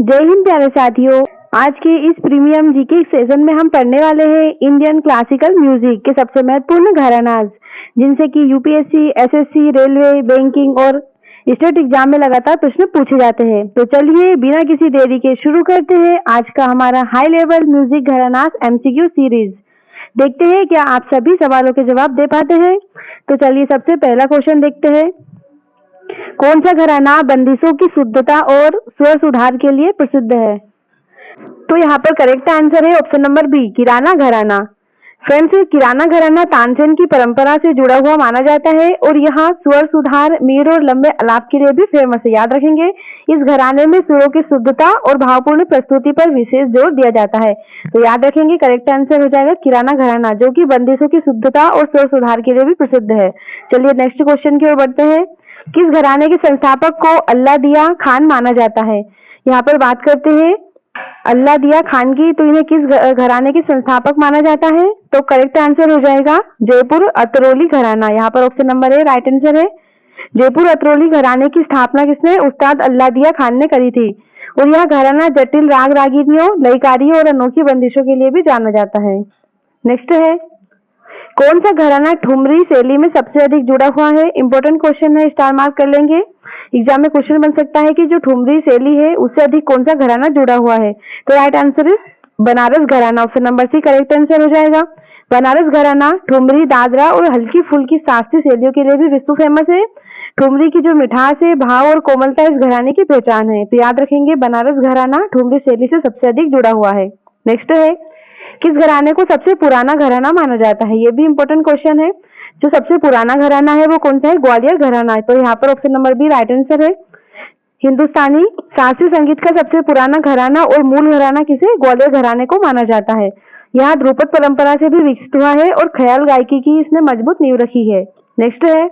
जय हिंद प्यारे साथियों। आज के इस प्रीमियम जीके सेशन में हम पढ़ने वाले हैं इंडियन क्लासिकल म्यूजिक के सबसे महत्वपूर्ण घरानाज, जिनसे कि यूपीएससी, एसएससी, रेलवे, बैंकिंग और स्टेट एग्जाम में लगातार प्रश्न पूछे जाते हैं। तो चलिए बिना किसी देरी के शुरू करते हैं आज का हमारा high level music gharanas MCQ series. देखते हैं क्या आप सभी सवालों के जवाब दे पाते हैं। तो चलिए सबसे पहला क्वेश्चन देखते हैं। कौन सा घराना बंदिशों की शुद्धता और स्वर सुधार के लिए प्रसिद्ध है? तो यहाँ पर करेक्ट आंसर है ऑप्शन नंबर बी, किराना घराना। फ्रेंड्स, किराना घराना तानसेन की परंपरा से जुड़ा हुआ माना जाता है और यहाँ स्वर सुधार, मीर और लंबे आलाप के लिए भी फेमस है। याद रखेंगे, इस घराने में सुरों की शुद्धता और भावपूर्ण प्रस्तुति पर विशेष जोर दिया जाता है। तो याद रखेंगे करेक्ट आंसर हो जाएगा किराना घराना, जो कि बंदिशों की शुद्धता और स्वर सुधार के लिए भी प्रसिद्ध है। चलिए नेक्स्ट क्वेश्चन की ओर बढ़ते हैं। किस घराने के संस्थापक को अल्लादिया खान माना जाता है? यहाँ पर बात करते हैं अल्लादिया खान की, तो इन्हें किस घराने के संस्थापक माना जाता है? तो करेक्ट आंसर हो जाएगा जयपुर अतरौली घराना। यहाँ पर option number A right answer है। जयपुर अतरौली घराने की स्थापना किसने? उस्ताद अल्लादिया खान ने करी थी। और यह घराना जटिल राग रागिनियों, लयकारियों और अनोखी बंदिशों के लिए भी जाना जाता है। नेक्स्ट है, कौन सा घराना ठुमरी शैली में सबसे अधिक जुड़ा हुआ है? इंपॉर्टेंट क्वेश्चन है, स्टार मार्क कर लेंगे। एग्जाम में क्वेश्चन बन सकता है कि जो ठुमरी शैली है उससे अधिक कौन सा घराना जुड़ा हुआ है? तो right answer is Banaras gharana. Option number C correct answer हो जाएगा। बनारस घराना ठुमरी, दादरा और हल्की फुल्की शास्त्रीय शैलियों के लिए भी विश्व फेमस है। ठुमरी की जो मिठास है, भाव और कोमलता इस घराने की पहचान है। तो याद रखेंगे बनारस घराना ठुमरी शैली से सबसे अधिक जुड़ा हुआ है। नेक्स्ट है, किस घराने को सबसे पुराना घराना माना जाता है? ये भी इंपॉर्टेंट क्वेश्चन है। जो सबसे पुराना घराना है वो कौन सा है? ग्वालियर घराना है। तो यहाँ पर option number B right answer है। हिंदुस्तानी शास्त्रीय संगीत का सबसे पुराना घराना और मूल घराना किसे? ग्वालियर घराने को माना जाता है। यहाँ ध्रुपद परंपरा से भी विकसित हुआ है और ख्याल गायकी की इसने मजबूत नींव रखी है। नेक्स्ट है,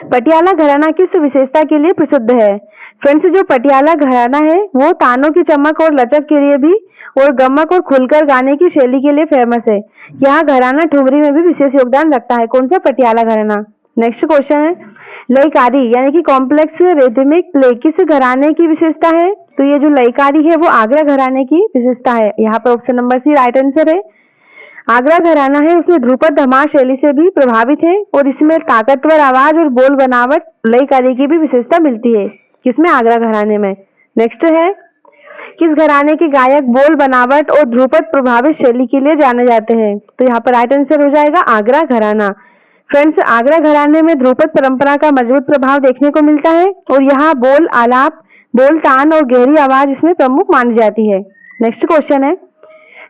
पटियाला घराना किस विशेषता के लिए प्रसिद्ध है? फ्रेंड्स, जो पटियाला घराना है वो तानों की चमक और लचक के लिए भी और गमक और खुलकर गाने की शैली के लिए फेमस है। यहाँ घराना ठुमरी में भी विशेष योगदान रखता है। कौन सा? पटियाला घराना। नेक्स्ट क्वेश्चन है, लयकारी यानी कि कॉम्प्लेक्स रिदमिक प्ले किस घराने की विशेषता है? तो ये जो लयकारी है वो आगरा घराने की विशेषता है। यहाँ पर option number C right answer है। आगरा घराना है उसमें ध्रुपद धमार शैली से भी प्रभावित है और इसमें ताकतवर आवाज और बोल बनावट लयकारी की भी विशेषता मिलती है। किसमें? आगरा घराने में। नेक्स्ट है, किस घराने के गायक बोल बनावट और ध्रुपद प्रभावित शैली के लिए जाने जाते हैं? तो यहाँ पर राइट आंसर हो जाएगा आगरा घराना। फ्रेंड्स, आगरा घराने में ध्रुपद परंपरा का मजबूत प्रभाव देखने को मिलता है और यहाँ बोल आलाप, बोल तान और गहरी आवाज इसमें प्रमुख मानी जाती है। नेक्स्ट क्वेश्चन है,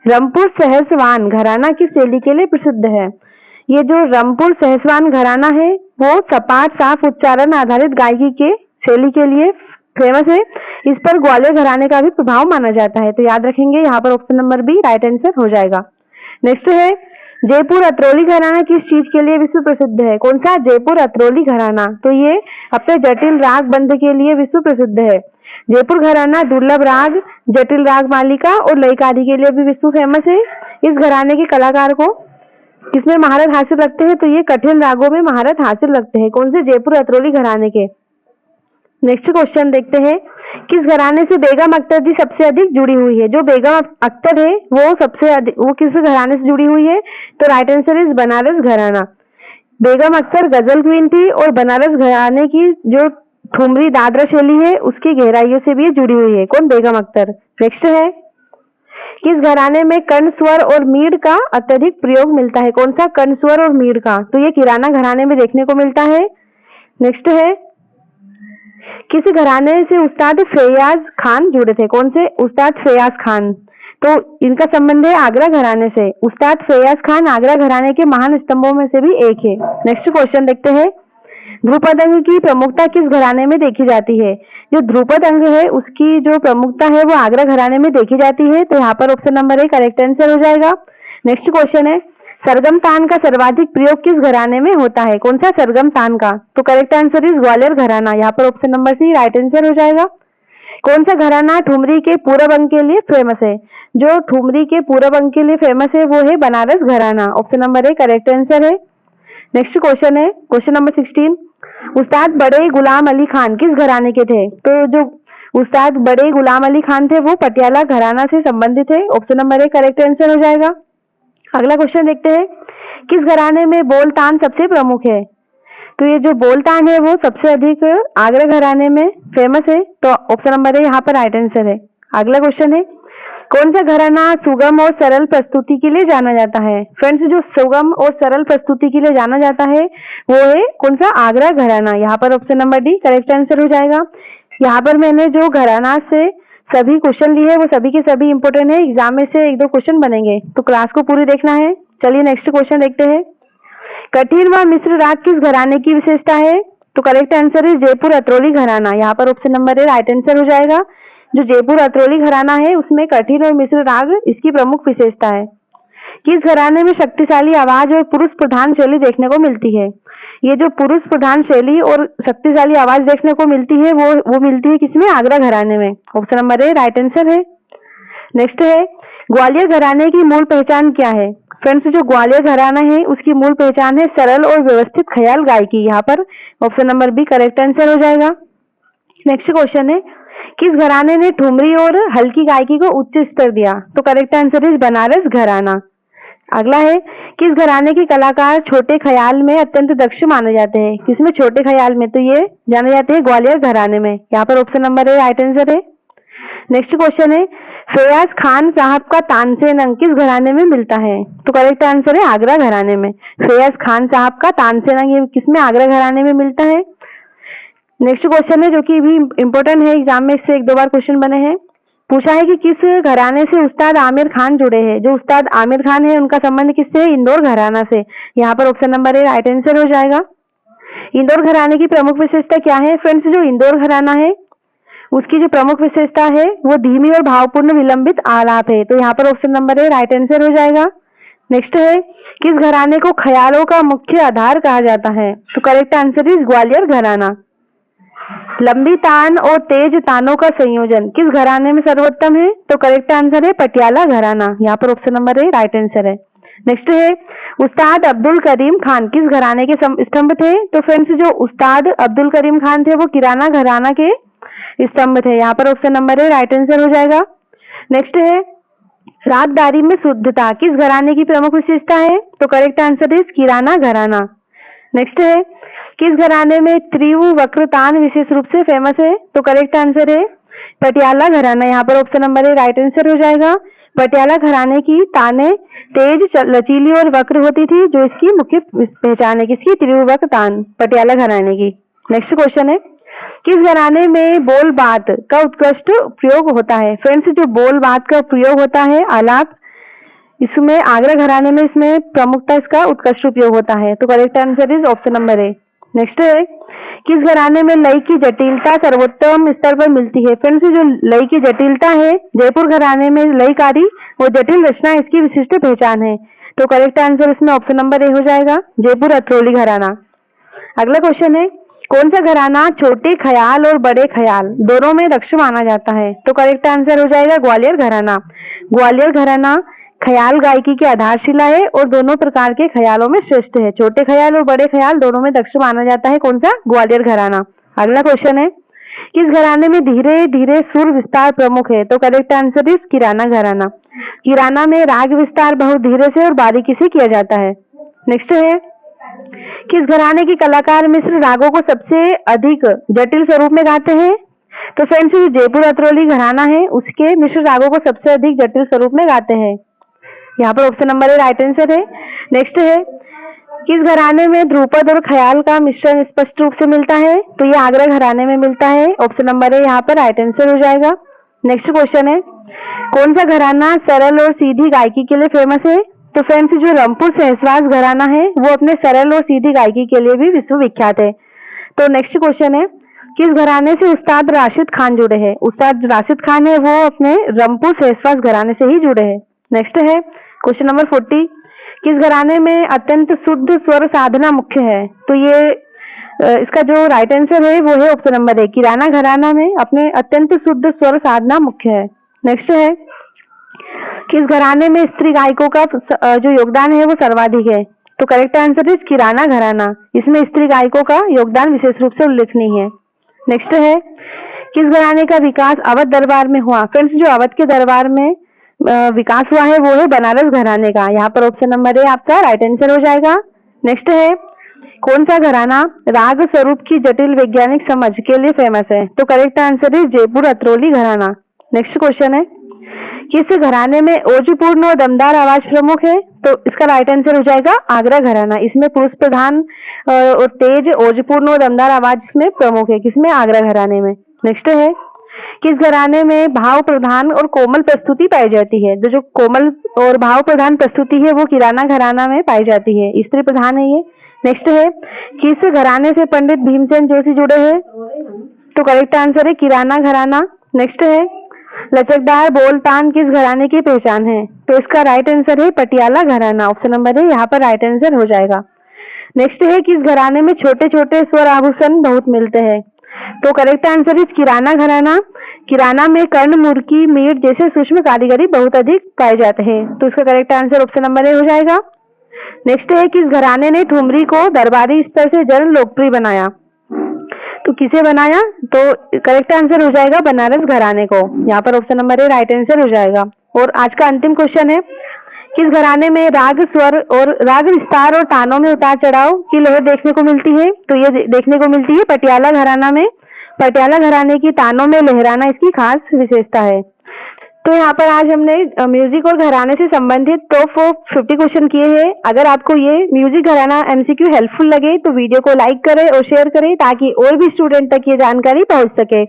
रामपुर सहसवान घराना किस शैली के लिए प्रसिद्ध है? ये जो रामपुर सहसवान घराना है वो सपाट साफ उच्चारण आधारित गायकी के शैली के लिए फेमस है। इस पर ग्वालियर घराने का भी प्रभाव माना जाता है। तो याद रखेंगे यहाँ पर option number B right answer हो जाएगा। नेक्स्ट है, जयपुर अतरौली घराना किस चीज के लिए विश्व प्रसिद्ध है? कौन सा? जयपुर अतरौली घराना। तो ये अपने जटिल राग बंध के लिए विश्व प्रसिद्ध है। जयपुर घराना दुर्लभ राग, जटिल राग मालिका और लयकारी के लिए भी विश्व फेमस है। इस घराने के कलाकार को किसमें महारत हासिल रखते हैं? तो ये कठिन रागों में महारत हासिल रखते हैं। कौन से? जयपुर अतरौली घराने के। नेक्स्ट क्वेश्चन देखते हैं, किस घराने से बेगम अख्तर जी सबसे अधिक जुड़ी हुई है? जो बेगम अख्तर है वो किस घराने से जुड़ी हुई है? तो राइट आंसर इज बनारस घराना। बेगम अख्तर गजल क्वीन थी और बनारस घराने की जो ठुमरी दादरा शैली है उसकी गहराइयों से भी जुड़ी हुई है। कौन? बेगम अख्तर। नेक्स्ट है, किस घराने में कर्ण स्वर और मीड़ का अत्यधिक प्रयोग मिलता है? कौन सा? कर्ण स्वर और मीड़ का। तो ये किराना घराने में देखने को मिलता है। नेक्स्ट है, किस घराने से उस्ताद फैयाज खान जुड़े थे? कौन से? उस्ताद फैयाज खान। तो इनका संबंध है आगरा घराने से। उस्ताद फैयाज खान आगरा घराने के महान स्तंभों में से भी एक है। नेक्स्ट क्वेश्चन देखते हैं, ध्रुपद अंग की प्रमुखता किस घराने में देखी जाती है? जो ध्रुपद अंग है उसकी जो प्रमुखता है वो आगरा घराने में देखी जाती है। तो यहाँ पर option number A correct answer हो जाएगा। नेक्स्ट क्वेश्चन है, सरगम तान का सर्वाधिक प्रयोग किस घराने में होता है? कौन सा? सरगम तान का। तो correct answer is Gwalior gharana. यहाँ पर option number C right answer हो जाएगा। कौन सा घराना ठुमरी के पूरब अंग के लिए फेमस है? जो ठुमरी के पूरब अंग के लिए फेमस है वो है Banaras gharana. Option number A correct answer है। नेक्स्ट क्वेश्चन है क्वेश्चन नंबर 16, उस्ताद बड़े गुलाम अली खान किस घराने के थे? तो जो उस्ताद बड़े गुलाम अली खान थे, वो पटियाला घराना से संबंधित है। Option number A correct answer हो जाएगा। अगला क्वेश्चन देखते हैं, किस घराने में बोलतान सबसे प्रमुख है? तो ये जो बोलतान है वो सबसे अधिक आगरा घराने में फेमस है, तो ऑप्शन नंबर ए यहाँ पर राइट आंसर है। अगला क्वेश्चन है, कौन सा घराना सुगम और सरल प्रस्तुति के लिए जाना जाता है? फ्रेंड्स, जो सुगम और सरल प्रस्तुति के लिए जाना जाता है वो है कौन सा? आगरा घराना। यहाँ पर option number D correct answer हो जाएगा। यहाँ पर मैंने जो घराना से सभी क्वेश्चन लिए वो सभी के सभी इंपोर्टेंट है, एग्जाम में से एक दो क्वेश्चन बनेंगे, तो क्लास को पूरी देखना है। चलिए नेक्स्ट क्वेश्चन देखते हैं, कठिन व मिश्र राग किस घराने की विशेषता है? तो करेक्ट आंसर है जयपुर अतरौली घराना। यहाँ पर option number A right answer हो जाएगा। जो जयपुर अतरौली घराना है उसमें कठिन और मिश्र राग इसकी प्रमुख विशेषता है। किस घराने में शक्तिशाली आवाज और पुरुष प्रधान शैली देखने को मिलती है? ये जो पुरुष प्रधान शैली और शक्तिशाली आवाज देखने को मिलती है वो मिलती है किसमें? आगरा घराने में। Option number A right answer है। नेक्स्ट है, ग्वालियर घराने की मूल पहचान क्या है? फ्रेंड्स, जो ग्वालियर घराना है उसकी मूल पहचान है सरल और व्यवस्थित ख्याल गायकी। यहाँ पर option number B correct answer हो जाएगा। नेक्स्ट क्वेश्चन है, किस घराने ने ठुमरी और हल्की गायकी को उच्च स्तर दिया? तो करेक्ट आंसर इज बनारस घराना। अगला है, किस घराने के कलाकार छोटे ख्याल में अत्यंत दक्ष माने जाते हैं? किसमें? छोटे ख्याल में, तो ये जाने जाते हैं ग्वालियर घराने में। यहाँ पर option number A right answer है। नेक्स्ट क्वेश्चन है, फैयाज खान साहब का तानसेन अंग किस घराने में मिलता है? तो करेक्ट आंसर है आगरा घराने में। फैयाज खान साहब का तानसेन अंग ये किसमें? आगरा घराने में मिलता है। नेक्स्ट क्वेश्चन है जो कि भी इंपॉर्टेंट है, एग्जाम में इससे एक दो बार क्वेश्चन बने हैं। पूछा है कि किस घराने से उस्ताद आमिर खान जुड़े हैं? जो उस्ताद आमिर खान है उनका संबंध किससे है? इंदौर घराना से। यहाँ पर option number A right answer हो जाएगा। इंदौर घराने की प्रमुख विशेषता क्या है? फ्रेंड्स, जो इंदौर घराना है उसकी जो प्रमुख विशेषता है वो धीमी और भावपूर्ण विलंबित आलाप है, तो यहाँ पर option number A right answer हो जाएगा। नेक्स्ट है, किस घराने को ख्यालों का मुख्य आधार कहा जाता है? तो करेक्ट आंसर इज ग्वालियर घराना। लंबी तान और तेज तानों का संयोजन किस घराने में सर्वोत्तम है? तो करेक्ट आंसर है पटियाला घराना। यहाँ पर option number A right answer है। नेक्स्ट है, उस्ताद अब्दुल करीम खान किस घराने के स्तंभ थे? तो फ्रेंड्स, जो उस्ताद अब्दुल करीम खान थे वो किराना घराना के स्तंभ थे। यहाँ पर option number A right answer हो जाएगा। नेक्स्ट है, रागदारी में शुद्धता किस घराने की प्रमुख विशेषता है? तो करेक्ट आंसर इज किराना घराना। नेक्स्ट है, किस घराने में त्रिभु वक्रतान विशेष रूप से फेमस है? तो करेक्ट आंसर है पटियाला घराना। यहाँ पर option number A right answer हो जाएगा। पटियाला घराने की ताने तेज, लचीली और वक्र होती थी, जो इसकी मुख्य पहचान है। किसकी? त्रिभु वक्र तान, पटियाला घराने की। नेक्स्ट क्वेश्चन है, किस घराने में बोल बात का उत्कृष्ट प्रयोग होता है? फ्रेंड्स, जो बोल बात का प्रयोग होता है आलाप, इसमें आगरा घराने में इसमें प्रमुखता इसका उत्कृष्ट उपयोग होता है, तो correct answer is option number A. Next है, किस घराने में लय की जटिलता सर्वोत्तम स्तर पर मिलती है? फ्रेंड्स, जो लय की जटिलता है जयपुर घराने में लयकारी और जटिल रचना इसकी विशिष्ट पहचान है, तो करेक्ट आंसर इसमें ऑप्शन नंबर ए हो जाएगा, जयपुर अतरौली घराना। अगला क्वेश्चन है, कौन सा घराना छोटे ख्याल और बड़े ख्याल दोनों में दक्ष माना जाता है? तो करेक्ट आंसर हो जाएगा ग्वालियर घराना। ग्वालियर घराना ख्याल गायकी की आधारशिला है और दोनों प्रकार के ख्यालों में श्रेष्ठ है। छोटे ख्याल और बड़े ख्याल दोनों में दक्ष माना जाता है। कौन सा? ग्वालियर घराना। अगला क्वेश्चन है, किस घराने में धीरे धीरे सुर विस्तार प्रमुख है? तो करेक्ट आंसर इज किराना घराना। किराना में राग विस्तार बहुत धीरे से और बारीकी से किया जाता है। नेक्स्ट है, किस घराने के कलाकार मिश्र रागों को सबसे अधिक जटिल स्वरूप में गाते हैं? तो फ्रेंड्स, जयपुर अतरौली घराना है उसके मिश्र रागों को सबसे अधिक जटिल स्वरूप में गाते हैं। यहाँ पर option number A right answer है। नेक्स्ट है, किस घराने में ध्रुपद और ख्याल का मिश्रण स्पष्ट रूप से मिलता है? तो ये आगरा घराने में मिलता है। ऑप्शन नंबर ए यहाँ पर राइट आंसर हो जाएगा। नेक्स्ट क्वेश्चन है, कौन सा घराना सरल और सीधी गायकी के लिए फेमस है? तो फ्रेंड्स, जो रामपुर सहसवास घराना है वो अपने सरल और सीधी गायकी के लिए भी विश्व विख्यात है। तो नेक्स्ट क्वेश्चन है, किस घराने से उस्ताद राशिद खान जुड़े हैं? उस्ताद राशिद खान है वो अपने रामपुर सहसवास घराने से ही जुड़े हैं। नेक्स्ट है क्वेश्चन नंबर 40, किस घराने में अत्यंत शुद्ध स्वर साधना मुख्य है? तो ये इसका जो राइट आंसर है वो है ऑप्शन नंबर ए, किराना घराना में अपने अत्यंत शुद्ध स्वर साधना मुख्य है। नेक्स्ट है, किस घराने में स्त्री गायकों का जो योगदान है वो सर्वाधिक है? तो करेक्ट आंसर इज किराना घराना। इसमें स्त्री गायकों का योगदान विशेष रूप से उल्लेखनीय है। नेक्स्ट है, किस घराने का विकास अवध दरबार में हुआ? फ्रेंड्स, जो अवध के दरबार में विकास हुआ है वो है बनारस घराने का। यहाँ पर ऑप्शन नंबर ए आपका राइट आंसर हो जाएगा। नेक्स्ट है, कौन सा घराना राग स्वरूप की जटिल वैज्ञानिक समझ के लिए फेमस है? तो करेक्ट आंसर है जयपुर अतरौली घराना। नेक्स्ट क्वेश्चन है, किस घराने में ओजपूर्ण और दमदार आवाज प्रमुख है? तो इसका राइट आंसर हो जाएगा आगरा घराना। इसमें पुरुष प्रधान और तेज ओजपूर्ण और दमदार आवाज इसमें प्रमुख है। किसमें? आगरा घराने में। नेक्स्ट है, किस घराने में भाव प्रधान और कोमल प्रस्तुति पाई जाती है? तो जो कोमल और भाव प्रधान प्रस्तुति है वो किराना घराना में पाई जाती है, स्त्री प्रधान है ये। नेक्स्ट है, किस घराने से पंडित भीमसेन जोशी जुड़े हैं? तो करेक्ट आंसर है किराना घराना। नेक्स्ट है, लचकदार बोलतान किस घराने की पहचान है? तो इसका राइट आंसर है पटियाला घराना। ऑप्शन नंबर है यहाँ पर राइट आंसर हो जाएगा। नेक्स्ट है, किस घराने में छोटे छोटे स्वर आभूषण बहुत मिलते हैं? तो करेक्ट आंसर इस किराना घराना। किराना में कर्ण, मुर्की, मीट जैसे सूक्ष्म कारीगरी बहुत अधिक पाए जाते हैं। तो इसका correct answer option number A हो जाएगा। नेक्स्ट है, किस घराने ने ठुमरी को दरबारी स्तर से जन लोकप्रिय बनाया? तो किसे बनाया? तो करेक्ट आंसर हो जाएगा बनारस घराने को। यहाँ पर option number A right answer हो जाएगा। और आज का अंतिम क्वेश्चन है, किस घराने में राग स्वर और राग विस्तार और तानों में उतार चढ़ाव की लहर देखने को मिलती है? तो ये देखने को मिलती है पटियाला घराना में। पटियाला घराने की तानों में लहराना इसकी खास विशेषता है। तो यहाँ पर आज हमने म्यूजिक और घराने से संबंधित टॉप 50 क्वेश्चन किए हैं। अगर आपको ये म्यूजिक घराना एमसीक्यू हेल्पफुल लगे तो वीडियो को लाइक करें और शेयर करें ताकि और भी स्टूडेंट तक ये जानकारी पहुंच सके।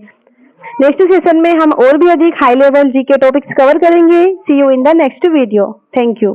नेक्स्ट सेशन में हम और भी अधिक high level GK topics cover करेंगे। See you in the next video. Thank you.